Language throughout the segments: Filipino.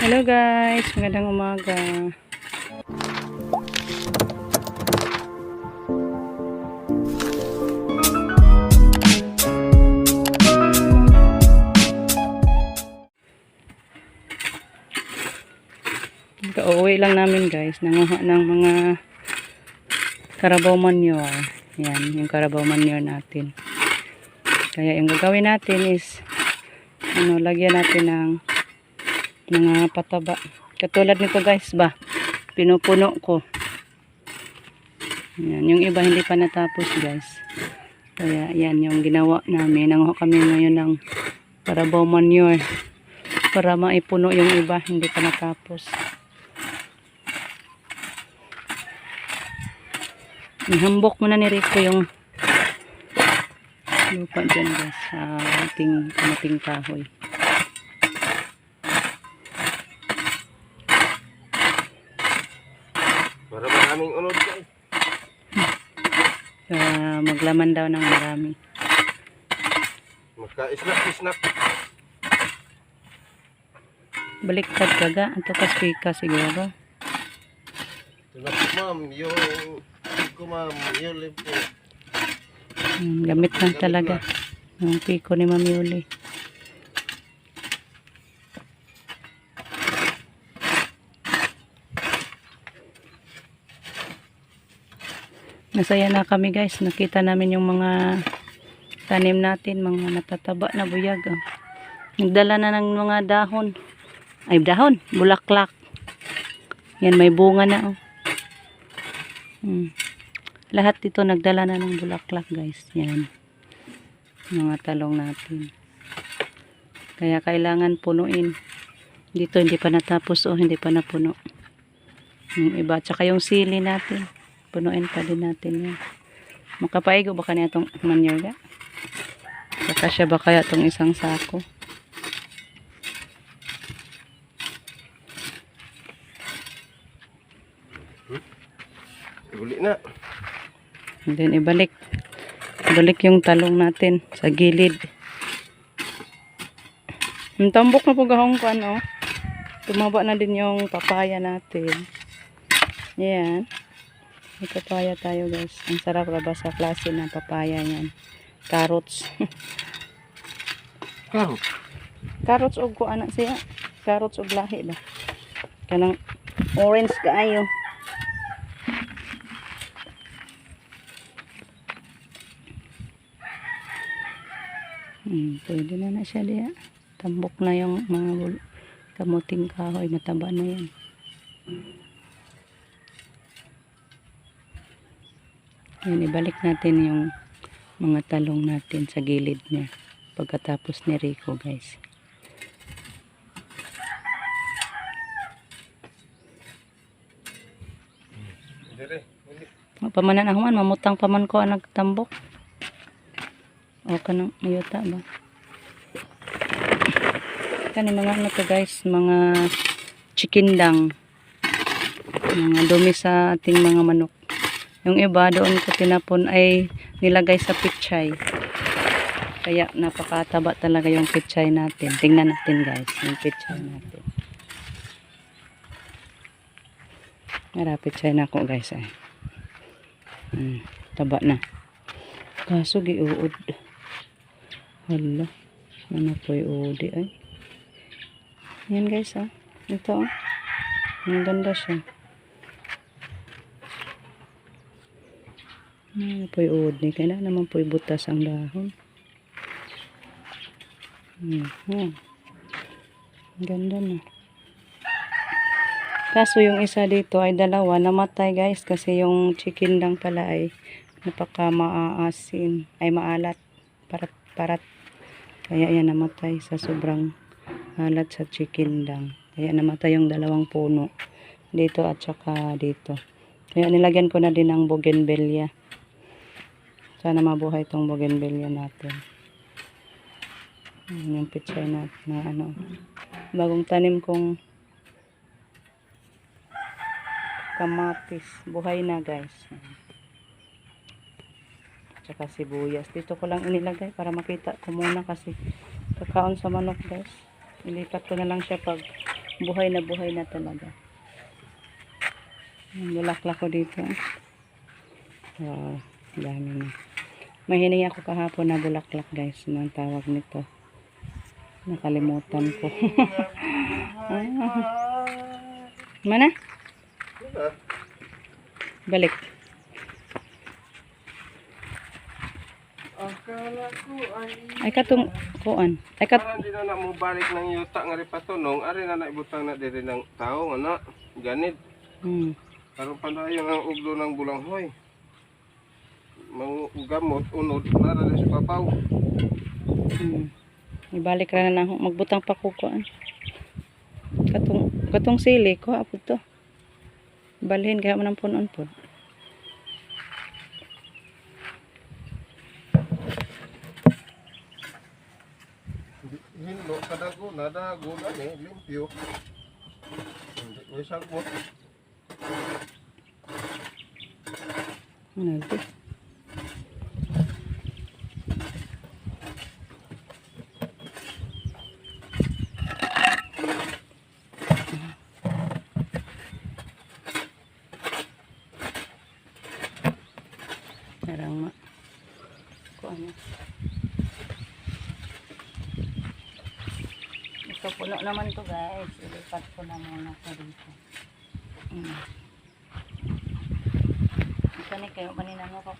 Hello guys, magandang umaga. Kauwi lang namin guys, nanguha ng mga Carabao manure. Yan, yung Carabao manure natin. Kaya yung gagawin natin is lagyan natin ng mga pataba. Katulad nito guys ba, pinupuno ko. Yan, yung iba hindi pa natapos guys. Kaya yan yung ginawa namin. Nanguha kami ngayon ng Carabao manure para maipuno yung iba, hindi pa natapos. Ihambok muna ni Rico yung lupa dyan guys sa ating kamating kahoy. Para maraming unod guys. Maglaman daw ng marami. Magka-isnak-isnak. Baliktad kaga. Ito kaspika siguro. Tulad ma'am, yung ko ma'am, yung limpo. Gamit lang talaga. Yung piko ni Mami Uli. Nasaya na kami guys. Nakita namin yung mga tanim natin. Mga matataba na buyag. Oh. Nagdala na ng mga dahon. Ay dahon. Bulaklak. Yan may bunga na. Oh. Lahat dito nagdala na ng bulaklak guys. Yan. Mga talong natin. Kaya kailangan punuin. Dito hindi pa natapos. Oh, hindi pa napuno. Yung iba. Tsaka yung sili natin. Punuin pa din natin yan. Makapaigo ba kanya itong manure ga? Baka siya ba kaya itong isang sako? Uli na. And then ibalik. Ibalik yung talong natin sa gilid. Ang tambok na po gahong ko ano. Tumaba na din yung papaya natin. Yan. May papaya tayo guys. Ang sarap ba sa klase ng papaya yan. Carrots. Carrot. Carrots o ko anak siya. Carrots o lahi ba? Kanang orange kaayo. Pwede na siya diya. Tambok na yung mga kamuting kahoy. Mataba na yan. Yan, ibalik natin yung mga talong natin sa gilid niya. Pagkatapos ni Rico guys. Pamanan ako man. Mamutang paman ko ang nagtambok. O kanang mayuta ba? Kani mga ano to guys, mga chikindang. Mga dumi sa ating mga manok. Yung iba doon ko tinapon ay nilagay sa pichay. Kaya napakataba talaga yung pichay natin. Tingnan natin guys, yung pichay natin. Nara pichay na ako guys ay. Taba na. Kaso giuod. Hala. Ano po yung udi ay. Yan guys ah. Ito oh. Ang ganda siya. Ano po yung udi. Kailangan naman po ibutas ang dahon. Ang ganda na. Kaso yung isa dito ay dalawa. Namatay guys. Kasi yung chicken lang pala ay napaka maaasin. Ay maalat. Parat. Kaya yan namatay sa sobrang halat sa chicken lang. Kaya namatay yung dalawang puno. Dito at saka dito. Kaya nilagyan ko na din ng bougainvillea. Sana mabuhay itong bougainvillea natin. Yung pichay natin na ano. Bagong tanim kong kamatis. Buhay na guys. Tsaka sibuyas. Dito ko lang inilagay para makita ko muna kasi kakaon sa manok guys. Ilipat ko na lang siya pag buhay na talaga. Yung bulaklak ko dito. Wow, dami na. May hiningi ako kahapon na bulaklak guys. Anong tawag nito? Nakalimutan ko. Mana? Balik. Akala ko Ay katong kuan. Ay kat parang di na mo balik ng yuta nga rin patunong. Ari na naibutang na diri ng tao nga na. Ganit. Karon pa na yung ang uglo ng bulanghoy. Gamot, unod, nara na sa papaw. Ibalik ra na magbutang pa ko kuan. Katong sili ko apo to. Balhin kaya man ang punon po. Hinlo kadago, nadago na ni limpyo. Hindi may sagot. Ano ito? Parang kuan. Ito puno naman to guys. Ilipat ko na muna sa dito. Ito ni kayo kanina mo ko.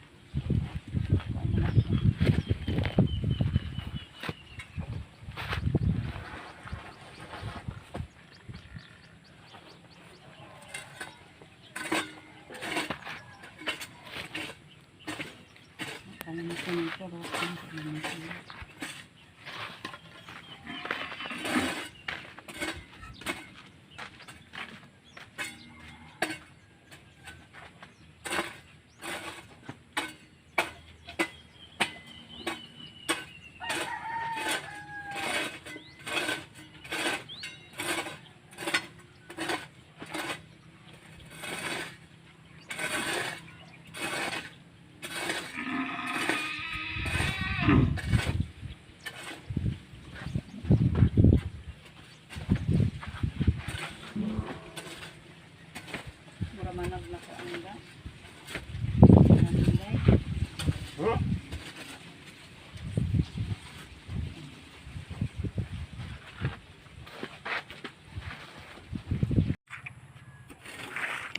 Manag na ko ang ga.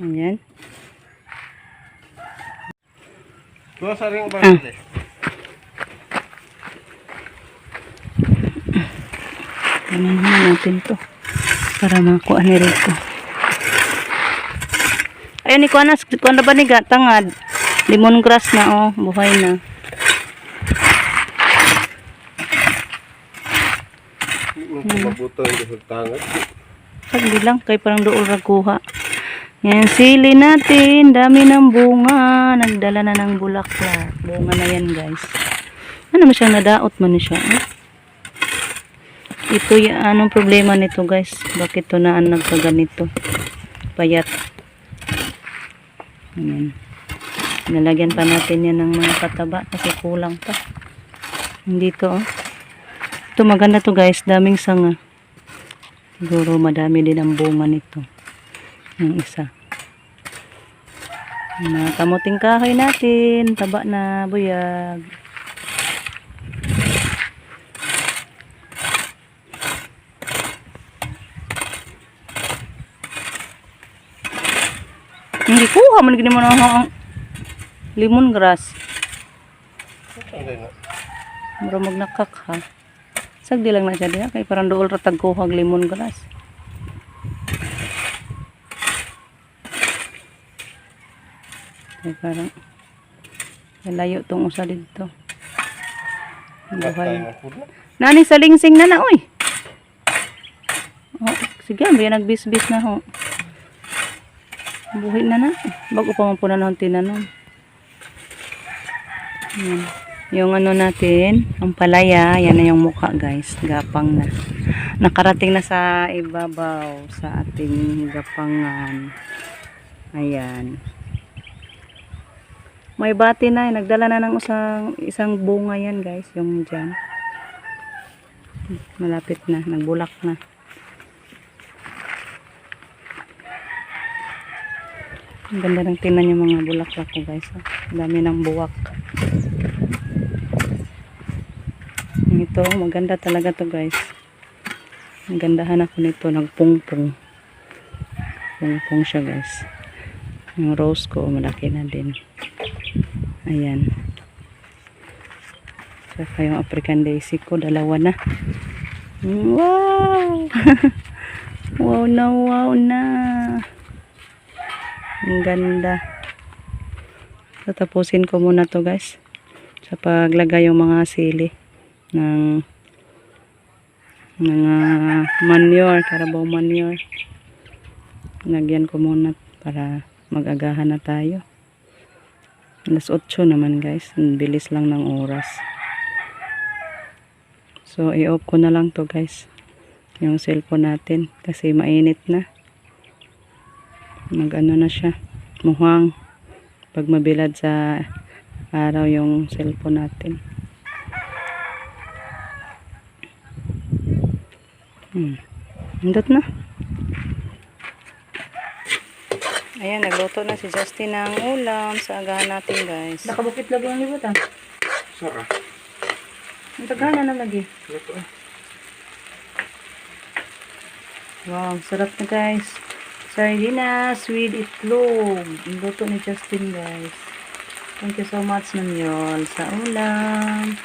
Ayan. Tuwa sa ring baril. Tingnan natin to para makuha ni Rico. Ayun ni kuha na ba ni tangad? Lemongrass na oh, buhay na. Mabuto yung sultangat. Sagdi lang kay parang dool ra kuha. Yan sili natin, dami ng bunga, nagdala na ng bulaklak. Bunga na yan guys. Ano mo siyang nadaot man siya eh? Ito yung anong problema nito guys? Bakit to na nagkaganito? Payat. Ayan. Nalagyan pa natin yan ng mga pataba kasi kulang pa. Dito oh. Ito maganda to guys, daming sanga. Siguro madami din ang bunga nito. Yung isa. Na kamuting kahoy natin, taba na buyag. Hindi kuha man gini mo ang lemongrass. Murag nakak ha. Sagdi lang na siya diha kay parang dool ra tag kuha og lemongrass. Kay parang layo tong usa dito. Buhay. Nani sa lingsing na na oy. Oh, sige, may nagbisbis na ho. Buhay na na. Bago pa man po na ng tinanom. Yan. Yung ano natin, ang palaya, yan na yung mukha guys. Gapang na. Nakarating na sa ibabaw sa ating gapangan. Ayan. May bati na. Nagdala na ng isang bunga yan guys. Yung dyan. Malapit na. Nagbulak na. Ang ganda ng tingnan yung mga bulaklak ko guys. Oh. Ang dami ng buwak. Ito, maganda talaga to guys. Ang gandahan ako nito. Nagpungpong. Pungpong siya guys. Yung rose ko, malaki na din. Ayan. Saka yung African daisy ko, dalawa na. Wow! Wow na, wow na. Ang ganda. Tatapusin ko muna to guys. Sa paglagay yung mga sili ng mga manure, carabao manure. Lagyan ko muna para mag-agahan na tayo. Alas 8 naman guys. Ang bilis lang ng oras. So, i-off ko na lang to guys. Yung cellphone natin. Kasi mainit na. Mag-ano na siya. Muhang. Pag mabilad sa araw yung cellphone natin. Hindot na. Ayan, nagluto na si Justin ng ulam sa agahan natin guys. Nakabukit lagi ang libutan. Sara. Ang tagana na lagi. Luto. Wow, sarap na guys. Sardinas with itlog. Ang luto ni Justin guys. Thank you so much Namyol sa ulam.